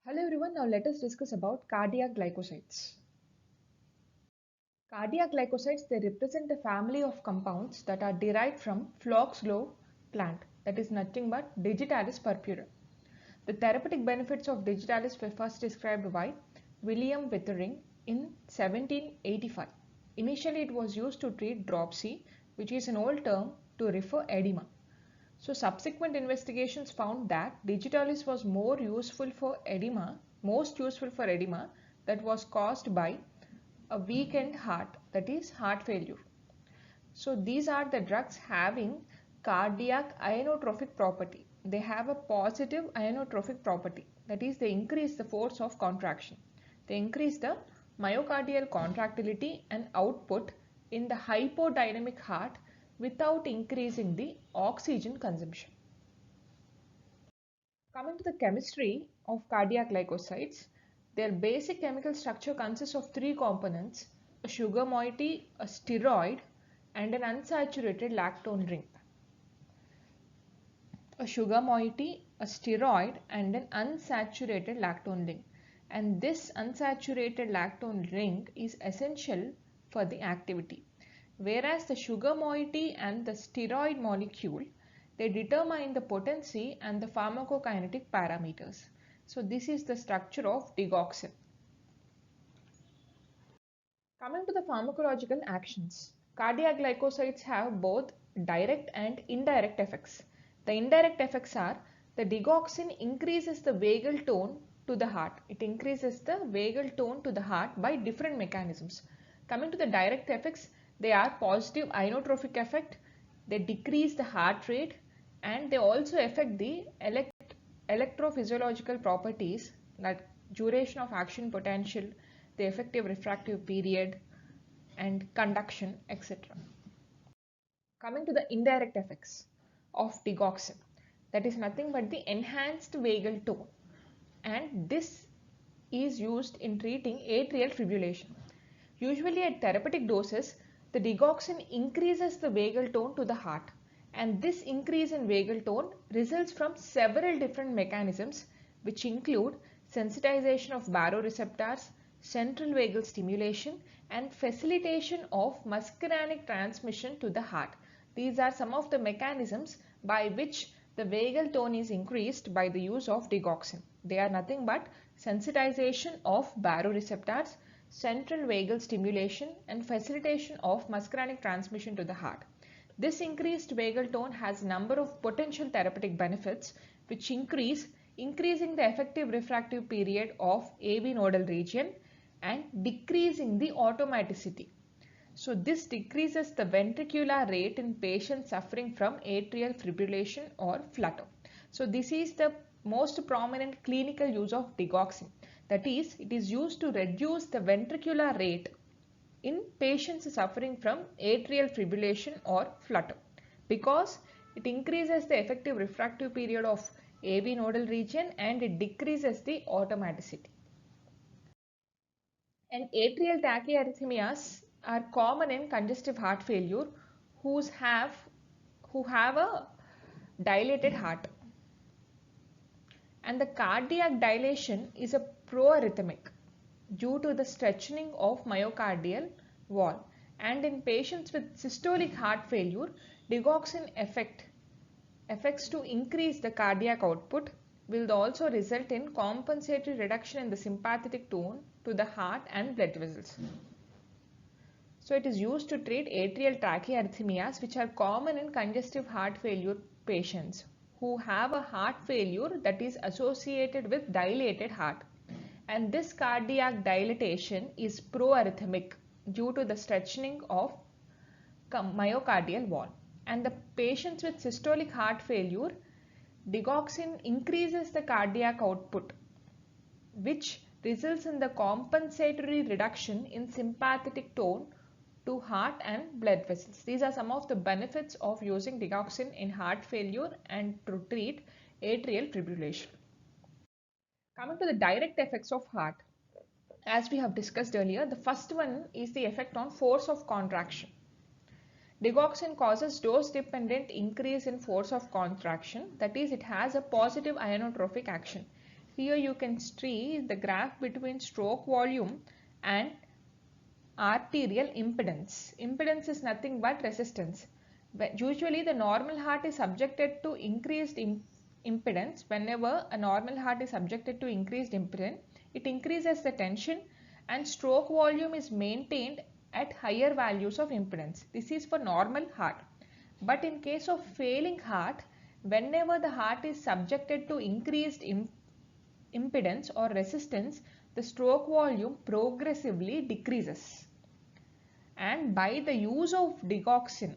Hello everyone, now let us discuss about cardiac glycosides. Cardiac glycosides, they represent a family of compounds that are derived from Foxglove plant, that is nothing but Digitalis purpura. The therapeutic benefits of Digitalis were first described by William Withering in 1785. Initially it was used to treat dropsy, which is an old term to refer edema. So subsequent investigations found that digitalis was most useful for edema that was caused by a weakened heart, that is heart failure. So these are the drugs having cardiac inotropic property. They have a positive inotropic property, that is they increase the force of contraction. They increase the myocardial contractility and output in the hypodynamic heart without increasing the oxygen consumption. Coming to the chemistry of cardiac glycosides, their basic chemical structure consists of three components: a sugar moiety, a steroid, and an unsaturated lactone ring. A sugar moiety, a steroid, and an unsaturated lactone ring. And this unsaturated lactone ring is essential for the activity. Whereas the sugar moiety and the steroid molecule, they determine the potency and the pharmacokinetic parameters. So this is the structure of digoxin. Coming to the pharmacological actions, cardiac glycosides have both direct and indirect effects. The indirect effects are the digoxin increases the vagal tone to the heart. It increases the vagal tone to the heart by different mechanisms. Coming to the direct effects, they are positive inotropic effect, they decrease the heart rate, and they also affect the electrophysiological properties like duration of action potential, the effective refractive period, and conduction, etc. Coming to the indirect effects of digoxin, that is nothing but the enhanced vagal tone, and this is used in treating atrial fibrillation. Usually at therapeutic doses, the digoxin increases the vagal tone to the heart, and this increase in vagal tone results from several different mechanisms which include sensitization of baroreceptors, central vagal stimulation, and facilitation of muscarinic transmission to the heart. These are some of the mechanisms by which the vagal tone is increased by the use of digoxin. They are nothing but sensitization of baroreceptors, central vagal stimulation, and facilitation of muscarinic transmission to the heart. This increased vagal tone has a number of potential therapeutic benefits which increasing the effective refractive period of AV nodal region and decreasing the automaticity. So this decreases the ventricular rate in patients suffering from atrial fibrillation or flutter. So this is the most prominent clinical use of digoxin. That is, it is used to reduce the ventricular rate in patients suffering from atrial fibrillation or flutter because it increases the effective refractive period of AV nodal region and it decreases the automaticity. And atrial tachyarrhythmias are common in congestive heart failure who have a dilated heart. And the cardiac dilation is a proarrhythmic due to the stretching of myocardial wall. And in patients with systolic heart failure, digoxin effects to increase the cardiac output will also result in compensatory reduction in the sympathetic tone to the heart and blood vessels. So it is used to treat atrial tachyarrhythmias which are common in congestive heart failure patients who have a heart failure that is associated with dilated heart. And this cardiac dilatation is proarrhythmic due to the stretching of myocardial wall. And the patients with systolic heart failure, digoxin increases the cardiac output which results in the compensatory reduction in sympathetic tone to heart and blood vessels. These are some of the benefits of using digoxin in heart failure and to treat atrial fibrillation. Coming to the direct effects of heart, as we have discussed earlier, the first one is the effect on force of contraction. Digoxin causes dose-dependent increase in force of contraction, that is, it has a positive inotropic action. Here you can see the graph between stroke volume and arterial impedance. Impedance is nothing but resistance. Usually the normal heart is subjected to increased impedance. Whenever a normal heart is subjected to increased impedance, it increases the tension and stroke volume is maintained at higher values of impedance. This is for normal heart. But in case of failing heart, whenever the heart is subjected to increased impedance or resistance, the stroke volume progressively decreases. And by the use of digoxin,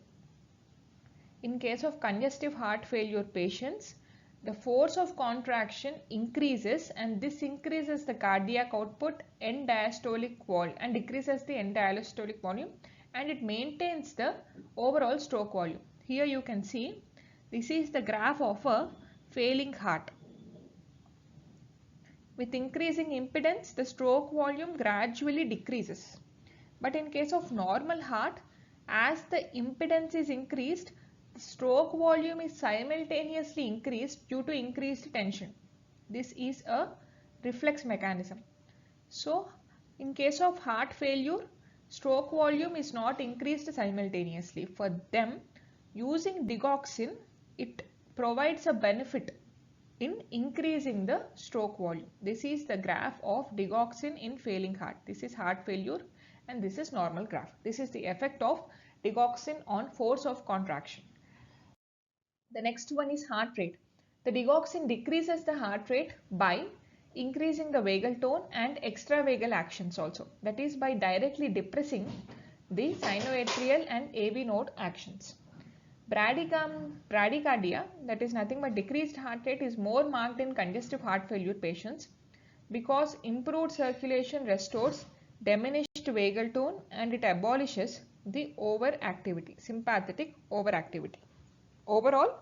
in case of congestive heart failure patients, the force of contraction increases and this increases the cardiac output end diastolic volume and decreases the end diastolic volume, and it maintains the overall stroke volume. Here you can see this is the graph of a failing heart. With increasing impedance, the stroke volume gradually decreases. But in case of normal heart, as the impedance is increased, the stroke volume is simultaneously increased due to increased tension. This is a reflex mechanism. So, in case of heart failure, stroke volume is not increased simultaneously. For them, using digoxin, it provides a benefit in increasing the stroke volume. This is the graph of digoxin in failing heart. This is heart failure and this is normal graph. This is the effect of digoxin on force of contraction. The next one is heart rate. The digoxin decreases the heart rate by increasing the vagal tone and extravagal actions also. That is by directly depressing the sinoatrial and AV node actions. Bradycardia, that is nothing but decreased heart rate, is more marked in congestive heart failure patients because improved circulation restores diminished vagal tone and it abolishes the overactivity, sympathetic overactivity. Overall,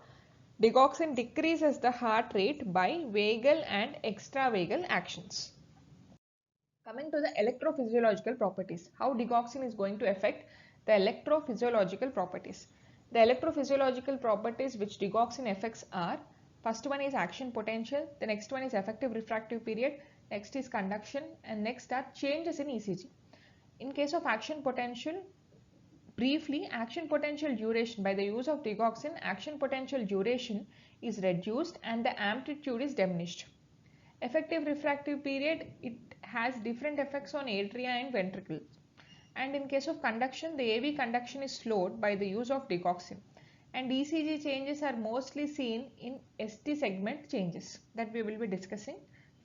digoxin decreases the heart rate by vagal and extravagal actions. Coming to the electrophysiological properties, how digoxin is going to affect the electrophysiological properties. The electrophysiological properties which digoxin affects are, first one is action potential, the next one is effective refractive period, next is conduction, and next are changes in ECG. In case of action potential, briefly, action potential duration, by the use of digoxin, action potential duration is reduced and the amplitude is diminished. Effective refractive period, it has different effects on atria and ventricles. And in case of conduction, the AV conduction is slowed by the use of digoxin. And ECG changes are mostly seen in ST segment changes that we will be discussing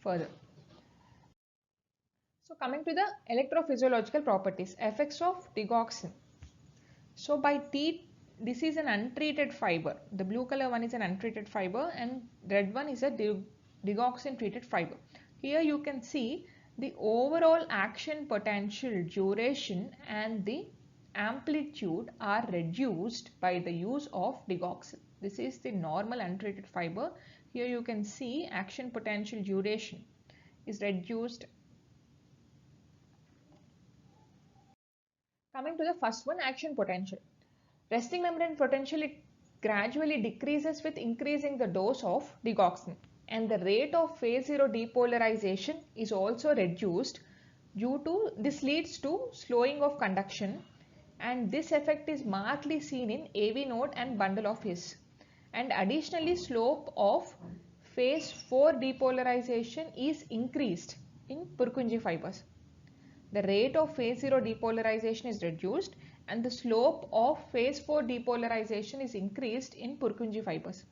further. So coming to the electrophysiological properties, effects of digoxin. So by this is an untreated fiber. The blue color one is an untreated fiber and red one is a digoxin treated fiber. Here you can see the overall action potential duration and the amplitude are reduced by the use of digoxin. This is the normal untreated fiber. Here you can see action potential duration is reduced. Coming to the first one, action potential. Resting membrane potential, it gradually decreases with increasing the dose of digoxin. And the rate of phase 0 depolarization is also reduced due to this leads to slowing of conduction, and this effect is markedly seen in AV node and bundle of His. And additionally, slope of phase 4 depolarization is increased in Purkinje fibers. The rate of phase 0 depolarization is reduced and the slope of phase 4 depolarization is increased in Purkinje fibers.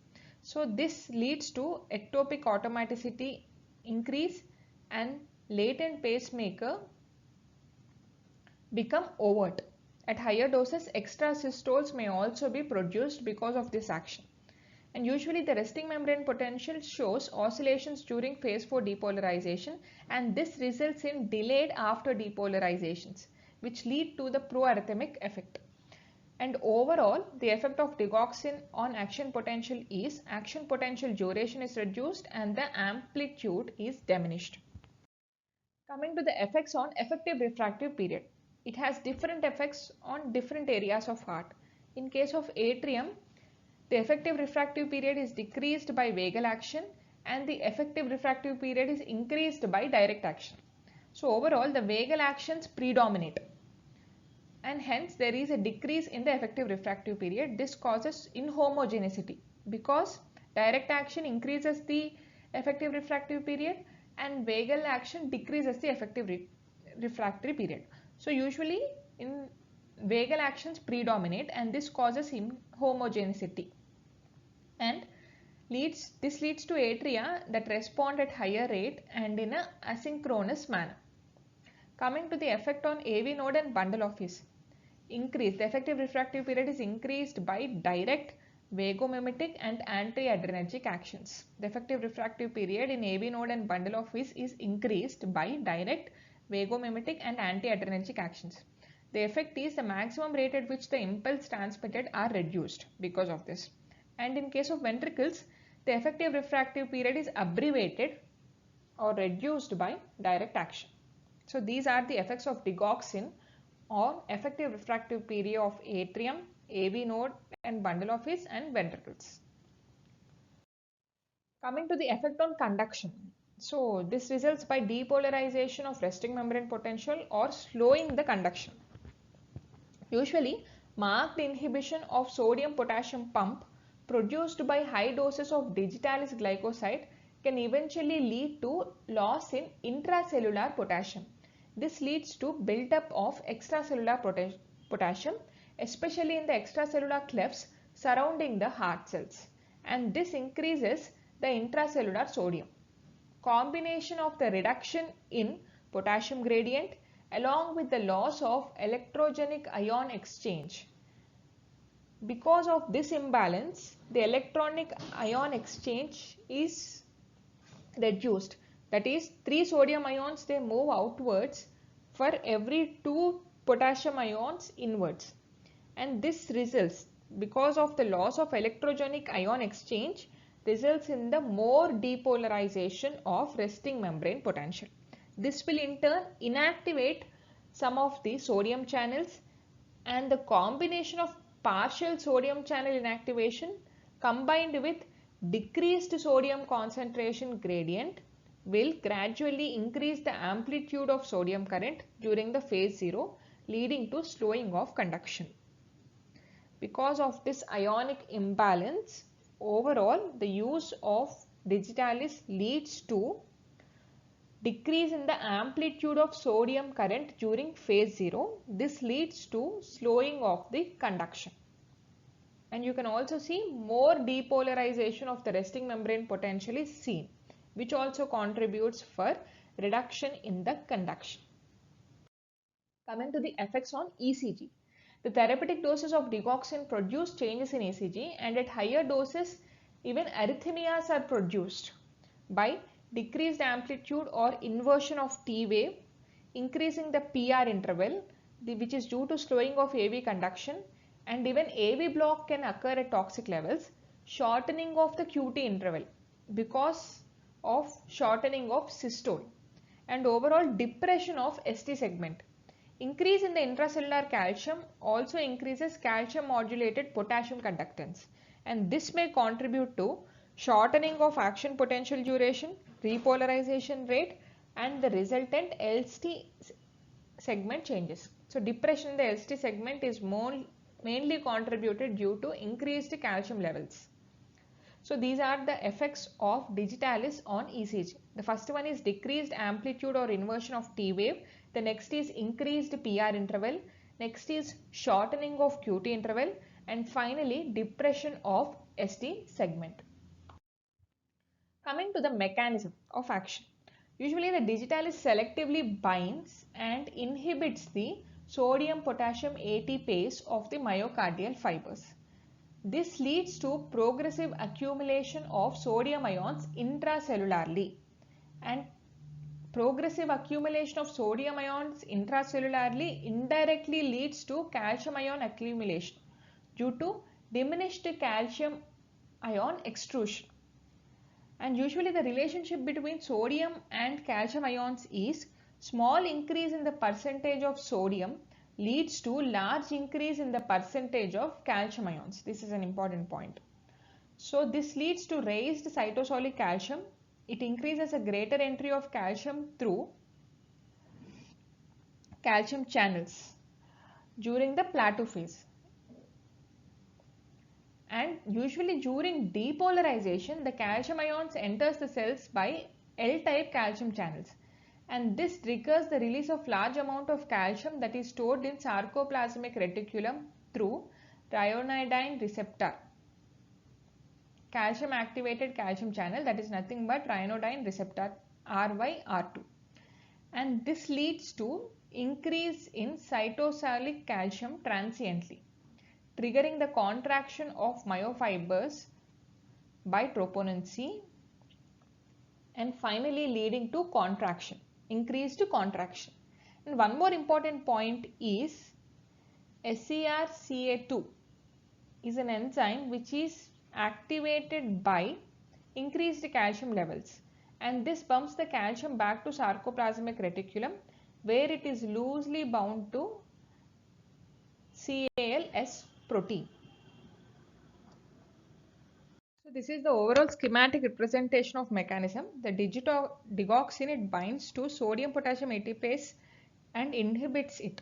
So this leads to ectopic automaticity increase and latent pacemaker become overt. At higher doses, extrasystoles may also be produced because of this action. And usually the resting membrane potential shows oscillations during phase 4 depolarization, and this results in delayed after depolarizations which lead to the proarrhythmic effect. And overall, the effect of digoxin on action potential is action potential duration is reduced and the amplitude is diminished. Coming to the effects on effective refractive period. It has different effects on different areas of heart. In case of atrium, the effective refractive period is decreased by vagal action and the effective refractive period is increased by direct action. So overall, the vagal actions predominate, and hence there is a decrease in the effective refractive period. This causes inhomogeneity because direct action increases the effective refractive period and vagal action decreases the effective refractory period. So usually in vagal actions predominate, and this causes inhomogeneity, and this leads to atria that respond at higher rate and in a asynchronous manner. Coming to the effect on AV node and bundle office. The effective refractive period is increased by direct vagomimetic and anti-adrenergic actions. The effective refractive period in AV node and bundle office is increased by direct vagomimetic and anti-adrenergic actions. The effect is the maximum rate at which the impulse transmitted are reduced because of this. And in case of ventricles, the effective refractive period is abbreviated or reduced by direct action. So these are the effects of digoxin or effective refractive period of atrium, AV node and bundle office and ventricles. Coming to the effect on conduction. So this results by depolarization of resting membrane potential or slowing the conduction. Usually, marked inhibition of sodium-potassium pump produced by high doses of digitalis glycoside can eventually lead to loss in intracellular potassium. This leads to buildup of extracellular potassium, especially in the extracellular clefts surrounding the heart cells, and this increases the intracellular sodium. Combination of the reduction in potassium gradient along with the loss of electrogenic ion exchange. Because of this imbalance, the electronic ion exchange is reduced. That is, 3 sodium ions they move outwards for every 2 potassium ions inwards. And this results, because of the loss of electrogenic ion exchange, results in the more depolarization of resting membrane potential. This will in turn inactivate some of the sodium channels, and the combination of partial sodium channel inactivation combined with decreased sodium concentration gradient will gradually increase the amplitude of sodium current during the phase 0, leading to slowing of conduction. Because of this ionic imbalance, overall the use of digitalis leads to decrease in the amplitude of sodium current during phase 0. This leads to slowing of the conduction. And you can also see more depolarization of the resting membrane potential is seen, which also contributes for reduction in the conduction. Coming to the effects on ECG. The therapeutic doses of digoxin produce changes in ECG, and at higher doses even arrhythmias are produced by decreased amplitude or inversion of T wave, increasing the PR interval, which is due to slowing of AV conduction, and even AV block can occur at toxic levels, shortening of the QT interval because of shortening of systole, and overall depression of ST segment. Increase in the intracellular calcium also increases calcium modulated potassium conductance, and this may contribute to shortening of action potential duration, repolarization rate, and the resultant LST segment changes. So depression in the LST segment is mainly contributed due to increased calcium levels. So these are the effects of digitalis on ECG. The first one is decreased amplitude or inversion of T wave. The next is increased PR interval. Next is shortening of QT interval. And finally depression of ST segment. Coming to the mechanism of action. Usually the digitalis selectively binds and inhibits the sodium potassium ATPase of the myocardial fibers. This leads to progressive accumulation of sodium ions intracellularly, and progressive accumulation of sodium ions intracellularly indirectly leads to calcium ion accumulation due to diminished calcium ion extrusion. And usually the relationship between sodium and calcium ions is small increase in the percentage of sodium leads to large increase in the percentage of calcium ions. This is an important point. So this leads to raised cytosolic calcium. It increases a greater entry of calcium through calcium channels during the plateau phase. And usually during depolarization, the calcium ions enters the cells by L-type calcium channels. And this triggers the release of large amount of calcium that is stored in sarcoplasmic reticulum through ryanodine receptor. Calcium activated calcium channel, that is nothing but ryanodine receptor RYR2. And this leads to increase in cytosolic calcium transiently, triggering the contraction of myofibers by troponin C, and finally leading to contraction, increased contraction. And one more important point is SCRCA2 is an enzyme which is activated by increased calcium levels, and this pumps the calcium back to sarcoplasmic reticulum where it is loosely bound to CALS protein. So this is the overall schematic representation of mechanism. The digoxin, it binds to sodium potassium ATPase and inhibits it.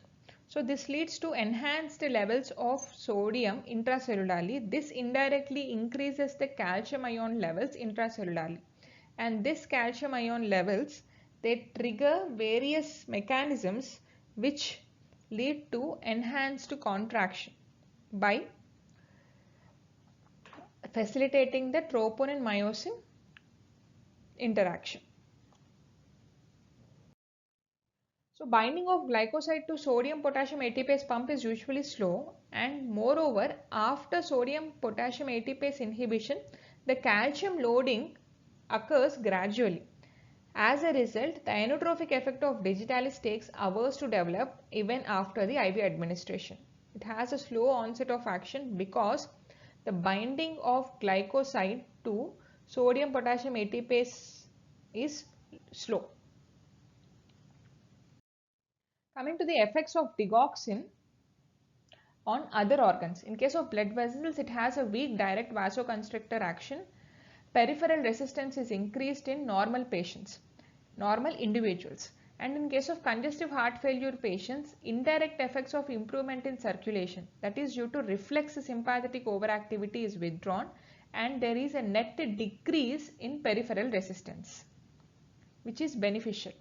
So this leads to enhanced levels of sodium intracellularly. This indirectly increases the calcium ion levels intracellularly. And this calcium ion levels, they trigger various mechanisms which lead to enhanced contraction by facilitating the troponin myosin interaction. So binding of glycoside to sodium potassium ATPase pump is usually slow, and moreover after sodium potassium ATPase inhibition, the calcium loading occurs gradually. As a result, the inotropic effect of digitalis takes hours to develop even after the IV administration. It has a slow onset of action because the binding of glycoside to sodium potassium ATPase is slow. Coming to the effects of digoxin on other organs. In case of blood vessels, it has a weak direct vasoconstrictor action. Peripheral resistance is increased in normal patients, normal individuals. And in case of congestive heart failure patients, indirect effects of improvement in circulation, that is due to reflex sympathetic overactivity, is withdrawn, and there is a net decrease in peripheral resistance, which is beneficial.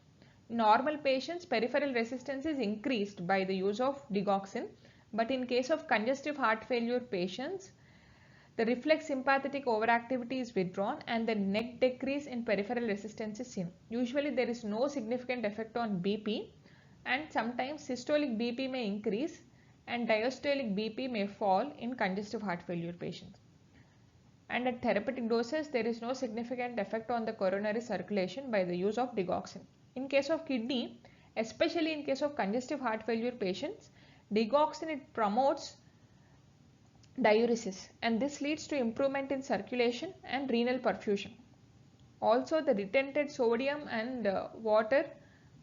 In normal patients, peripheral resistance is increased by the use of digoxin, but in case of congestive heart failure patients, the reflex sympathetic overactivity is withdrawn and the net decrease in peripheral resistance is seen. Usually there is no significant effect on BP, and sometimes systolic BP may increase and diastolic BP may fall in congestive heart failure patients. And at therapeutic doses, there is no significant effect on the coronary circulation by the use of digoxin. In case of kidney, especially in case of congestive heart failure patients, digoxin, it promotes diuresis, and this leads to improvement in circulation and renal perfusion. Also, the retented sodium and water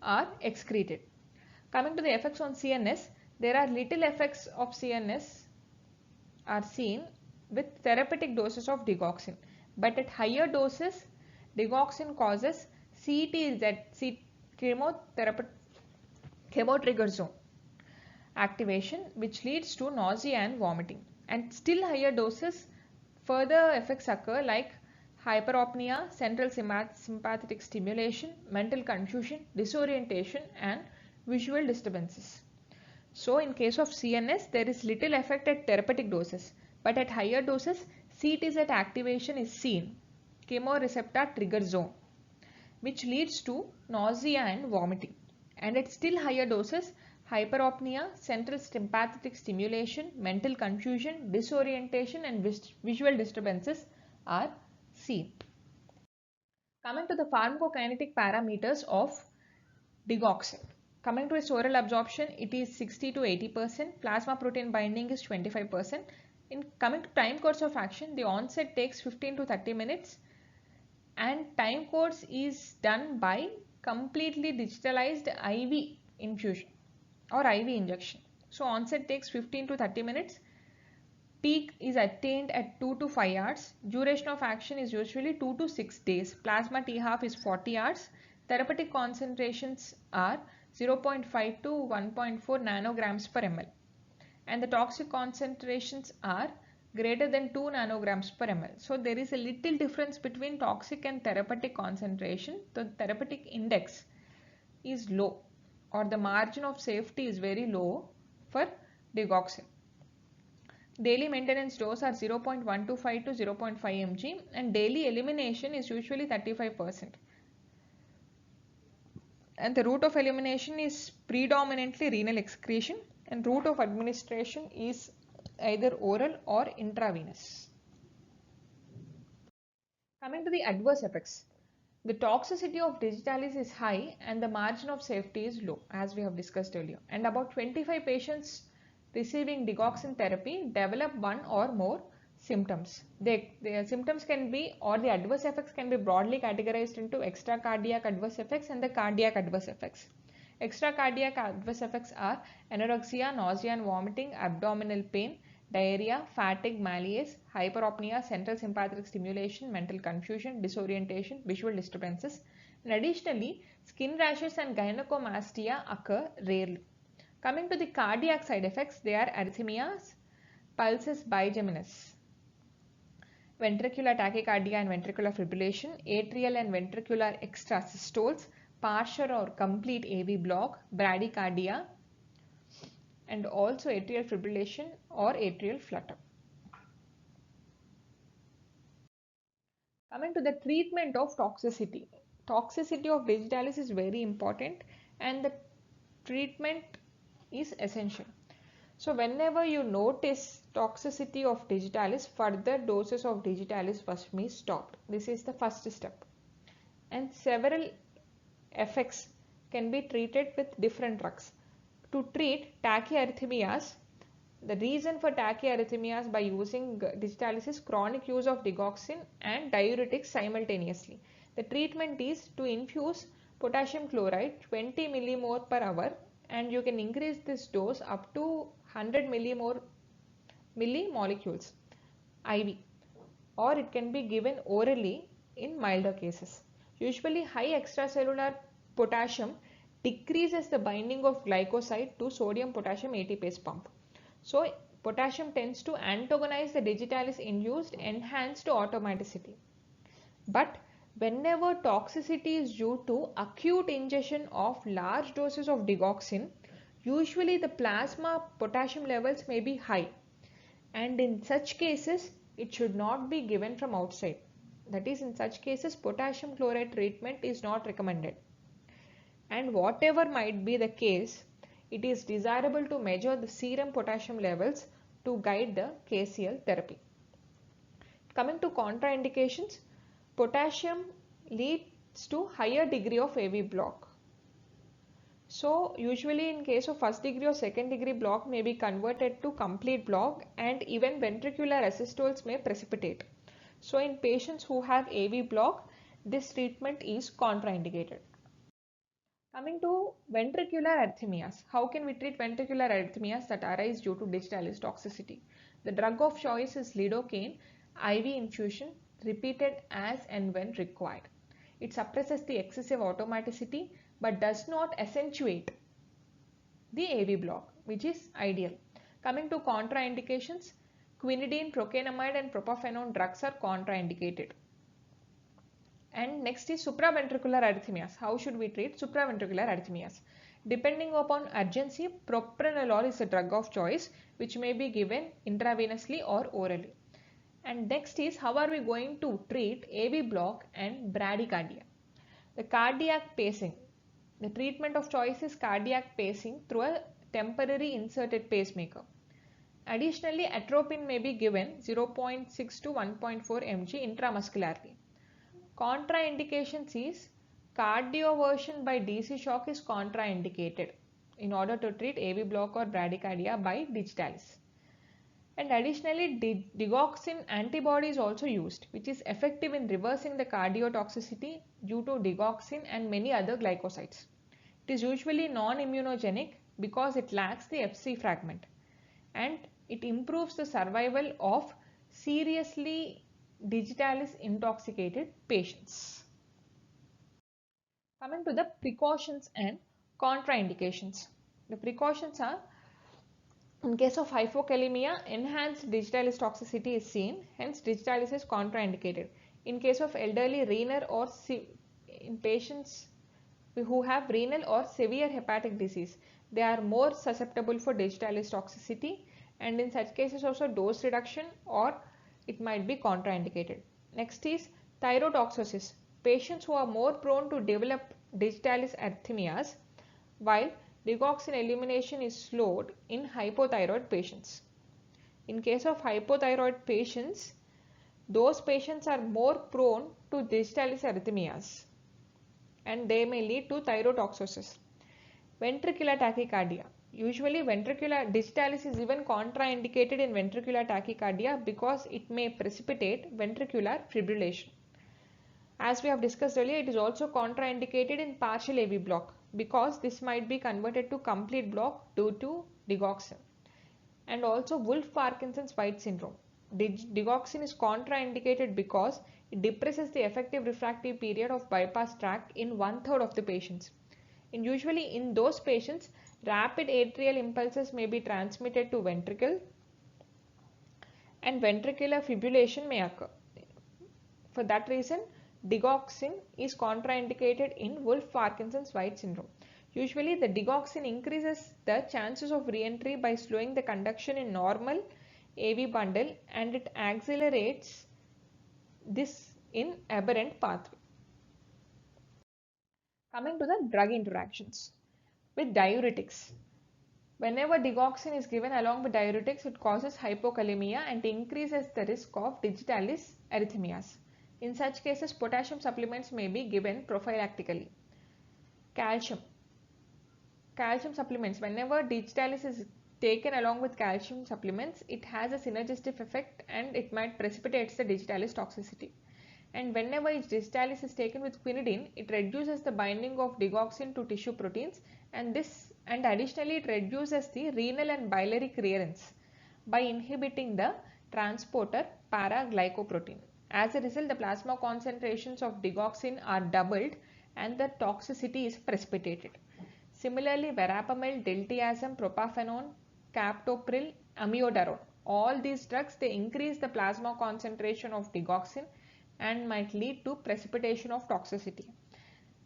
are excreted. Coming to the effects on CNS, there are little effects of CNS are seen with therapeutic doses of digoxin, but at higher doses, digoxin causes CTZ, chemotrigger zone activation, which leads to nausea and vomiting. And still higher doses, further effects occur like hyperopnia, central sympathetic stimulation, mental confusion, disorientation, and visual disturbances. So in case of CNS, there is little effect at therapeutic doses, but at higher doses, CTZ activation is seen, chemoreceptor trigger zone, which leads to nausea and vomiting. And at still higher doses, hyperopnia, central sympathetic stimulation, mental confusion, disorientation, and visual disturbances are seen. Coming to the pharmacokinetic parameters of digoxin. Coming to its oral absorption, it is 60 to 80%. Plasma protein binding is 25%. In coming to time course of action, the onset takes 15 to 30 minutes, and time course is done by completely digitalized IV infusion or IV injection. So onset takes 15 to 30 minutes. Peak is attained at 2 to 5 hours. Duration of action is usually 2 to 6 days. Plasma T-half is 40 hours. Therapeutic concentrations are 0.5 to 1.4 nanograms per ml. And the toxic concentrations are greater than 2 nanograms per ml. So there is a little difference between toxic and therapeutic concentration. The therapeutic index is low, or the margin of safety is very low for digoxin. Daily maintenance dose are 0.125 to 0.5 mg and daily elimination is usually 35%. And the route of elimination is predominantly renal excretion, and route of administration is either oral or intravenous. Coming to the adverse effects. The toxicity of digitalis is high and the margin of safety is low, as we have discussed earlier. And about 25 patients receiving digoxin therapy develop one or more symptoms. The symptoms can be, or the adverse effects can be broadly categorized into extracardiac adverse effects and the cardiac adverse effects. Extracardiac adverse effects are anorexia, nausea and vomiting, abdominal pain, diarrhea, fatigue, malaise, hyperopnea, central sympathetic stimulation, mental confusion, disorientation, visual disturbances. And additionally, skin rashes and gynecomastia occur rarely. Coming to the cardiac side effects, they are arrhythmias, pulsus bigeminus, ventricular tachycardia and ventricular fibrillation, atrial and ventricular extrasystoles, partial or complete AV block, bradycardia, and also atrial fibrillation or atrial flutter. Coming to the treatment of toxicity. Toxicity of digitalis is very important and the treatment is essential. So whenever you notice toxicity of digitalis, further doses of digitalis must be stopped. This is the first step. And several effects can be treated with different drugs. To treat tachyarrhythmias, the reason for tachyarrhythmias by using digitalis is chronic use of digoxin and diuretics simultaneously. The treatment is to infuse potassium chloride 20 millimole per hour, and you can increase this dose up to 100 millimolecules IV, or it can be given orally in milder cases. Usually high extracellular potassium decreases the binding of glycoside to sodium potassium ATPase pump. So potassium tends to antagonize the digitalis induced enhanced automaticity. But whenever toxicity is due to acute ingestion of large doses of digoxin, usually the plasma potassium levels may be high, and in such cases it should not be given from outside. That is, in such cases potassium chloride treatment is not recommended. And whatever might be the case, it is desirable to measure the serum potassium levels to guide the KCL therapy. Coming to contraindications, potassium leads to higher degree of AV block. So usually in case of first degree or second degree block may be converted to complete block, and even ventricular asystoles may precipitate. So in patients who have AV block, this treatment is contraindicated. Coming to ventricular arrhythmias. How can we treat ventricular arrhythmias that arise due to digitalis toxicity? The drug of choice is lidocaine, IV infusion, repeated as and when required. It suppresses the excessive automaticity but does not accentuate the AV block, which is ideal. Coming to contraindications, quinidine, procainamide and propafenone drugs are contraindicated. And next is supraventricular arrhythmias. How should we treat supraventricular arrhythmias? Depending upon urgency, propranolol is a drug of choice which may be given intravenously or orally. And next is how are we going to treat AV block and bradycardia? The cardiac pacing. The treatment of choice is cardiac pacing through a temporary inserted pacemaker. Additionally, atropine may be given 0.6 to 1.4 mg intramuscularly. Contraindications is cardioversion by DC shock is contraindicated in order to treat AV block or bradycardia by digitalis. And additionally, digoxin antibody is also used, which is effective in reversing the cardiotoxicity due to digoxin and many other glycosides. It is usually non-immunogenic because it lacks the Fc fragment. And it improves the survival of seriously digitalis intoxicated patients. Coming to the precautions and contraindications. The precautions are, in case of hypokalemia, enhanced digitalis toxicity is seen, hence digitalis is contraindicated. In case of elderly renal or in patients who have renal or severe hepatic disease, they are more susceptible for digitalis toxicity, and in such cases also dose reduction or it might be contraindicated. Next is thyrotoxosis. Patients who are more prone to develop digitalis arrhythmias, while digoxin elimination is slowed in hypothyroid patients. In case of hypothyroid patients, those patients are more prone to digitalis arrhythmias and they may lead to thyrotoxosis. Ventricular tachycardia. Usually ventricular digitalis is even contraindicated in ventricular tachycardia because it may precipitate ventricular fibrillation. As we have discussed earlier, it is also contraindicated in partial AV block because this might be converted to complete block due to digoxin. And also Wolff-Parkinson's-White syndrome. Digoxin is contraindicated because it depresses the effective refractive period of bypass tract in 1/3 of the patients. And usually in those patients, rapid atrial impulses may be transmitted to ventricle and ventricular fibrillation may occur. For that reason, digoxin is contraindicated in Wolff-Parkinson's-White syndrome. Usually the digoxin increases the chances of re-entry by slowing the conduction in normal AV bundle and it accelerates this in aberrant pathway. Coming to the drug interactions with diuretics. Whenever digoxin is given along with diuretics, it causes hypokalemia and increases the risk of digitalis arrhythmias. In such cases, potassium supplements may be given prophylactically. Calcium supplements. Whenever digitalis is taken along with calcium supplements, it has a synergistic effect and it might precipitate the digitalis toxicity. And whenever digitalis is taken with quinidine, it reduces the binding of digoxin to tissue proteins and additionally it reduces the renal and biliary clearance by inhibiting the transporter para-glycoprotein. As a result, the plasma concentrations of digoxin are doubled and the toxicity is precipitated. Similarly, verapamil, diltiazem, propafenone, captopril, amiodarone, all these drugs, they increase the plasma concentration of digoxin and might lead to precipitation of toxicity.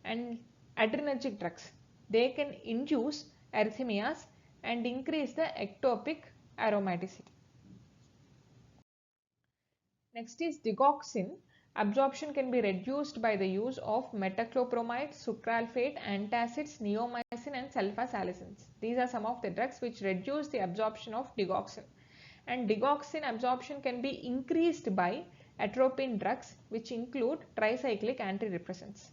And adrenergic drugs, they can induce arrhythmias and increase the ectopic aromaticity. Next is digoxin. Absorption can be reduced by the use of metoclopramide, sucralfate, antacids, neomycin and sulfasalicins. These are some of the drugs which reduce the absorption of digoxin. And digoxin absorption can be increased by atropine drugs which include tricyclic antidepressants.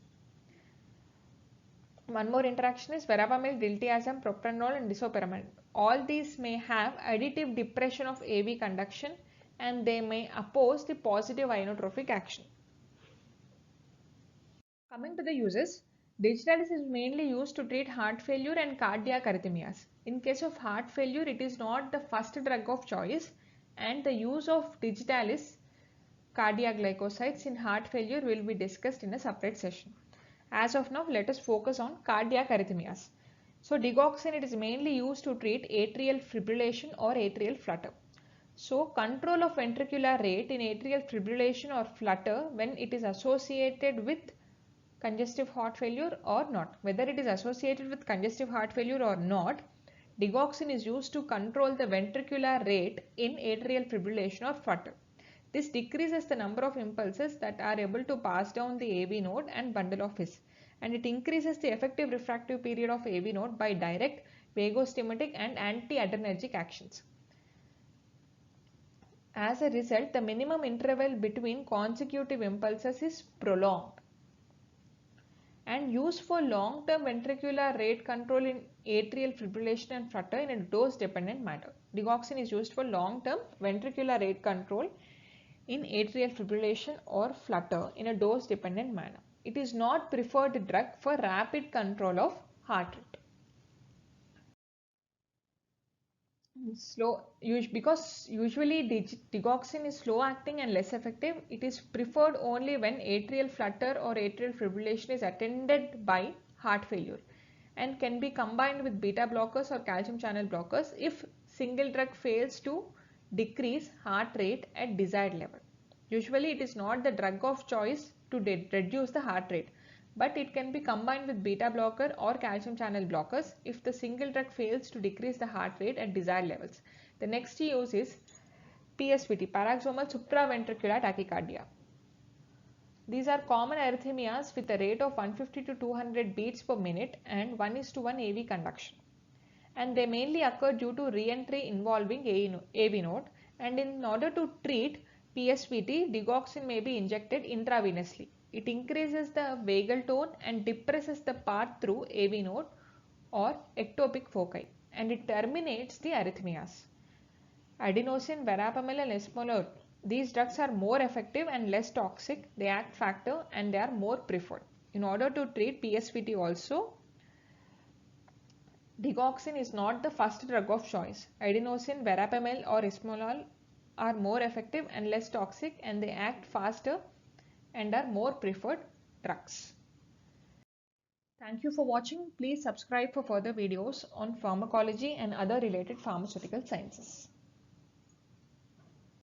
One more interaction is verapamil, diltiazem, propranolol and disopyramide. All these may have additive depression of AV conduction and they may oppose the positive inotropic action. Coming to the uses, digitalis is mainly used to treat heart failure and cardiac arrhythmias. In case of heart failure, it is not the first drug of choice and the use of digitalis cardiac glycosides in heart failure will be discussed in a separate session. As of now, let us focus on cardiac arrhythmias. So digoxin, it is mainly used to treat atrial fibrillation or atrial flutter. So control of ventricular rate in atrial fibrillation or flutter when it is associated with congestive heart failure or not. Whether it is associated with congestive heart failure or not, digoxin is used to control the ventricular rate in atrial fibrillation or flutter. This decreases the number of impulses that are able to pass down the AV node and bundle of His, and it increases the effective refractive period of AV node by direct vagostimutic and anti-adrenergic actions. As a result, the minimum interval between consecutive impulses is prolonged and used for long-term ventricular rate control in atrial fibrillation and flutter in a dose-dependent manner. Digoxin is used for long-term ventricular rate control in atrial fibrillation or flutter in a dose-dependent manner. It is not preferred drug for rapid control of heart rate. Because usually digoxin is slow acting and less effective. It is preferred only when atrial flutter or atrial fibrillation is attended by heart failure, and can be combined with beta blockers or calcium channel blockers if single drug fails to decrease heart rate at desired level. Usually it is not the drug of choice to reduce the heart rate, but it can be combined with beta blocker or calcium channel blockers if the single drug fails to decrease the heart rate at desired levels. The next use is PSVT, paroxysmal supraventricular tachycardia. These are common arrhythmias with a rate of 150 to 200 beats per minute and 1:1 AV conduction. And they mainly occur due to re-entry involving AV node, and in order to treat PSVT, digoxin may be injected intravenously. It increases the vagal tone and depresses the path through AV node or ectopic foci, and it terminates the arrhythmias. Adenosine, verapamil and esmolol. These drugs are more effective and less toxic. They act faster and they are more preferred. In order to treat PSVT also, digoxin is not the first drug of choice. Adenosine, verapamil or esmolol are more effective and less toxic, and they act faster and are more preferred drugs. Thank you for watching. Please subscribe for further videos on pharmacology and other related pharmaceutical sciences.